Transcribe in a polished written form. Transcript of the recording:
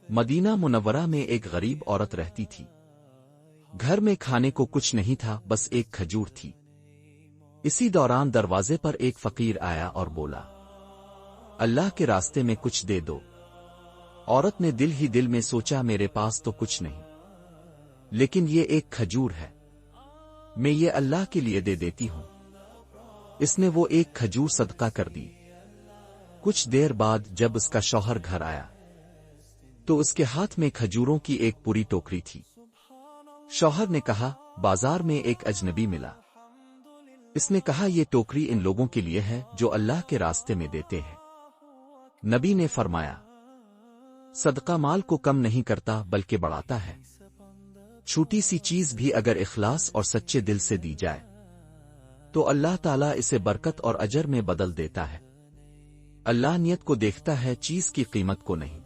مدینہ منورہ میں ایک غریب عورت رہتی تھی۔ گھر میں کھانے کو کچھ نہیں تھا، بس ایک کھجور تھی۔ اسی دوران دروازے پر ایک فقیر آیا اور بولا، اللہ کے راستے میں کچھ دے دو۔ عورت نے دل ہی دل میں سوچا، میرے پاس تو کچھ نہیں، لیکن یہ ایک کھجور ہے، میں یہ اللہ کے لیے دے دیتی ہوں۔ اس نے وہ ایک کھجور صدقہ کر دی۔ کچھ دیر بعد جب اس کا شوہر گھر آیا تو اس کے ہاتھ میں کھجوروں کی ایک پوری ٹوکری تھی۔ شوہر نے کہا، بازار میں ایک اجنبی ملا، اس نے کہا یہ ٹوکری ان لوگوں کے لیے ہے جو اللہ کے راستے میں دیتے ہیں۔ نبی نے فرمایا، صدقہ مال کو کم نہیں کرتا بلکہ بڑھاتا ہے۔ چھوٹی سی چیز بھی اگر اخلاص اور سچے دل سے دی جائے تو اللہ تعالیٰ اسے برکت اور اجر میں بدل دیتا ہے۔ اللہ نیت کو دیکھتا ہے، چیز کی قیمت کو نہیں۔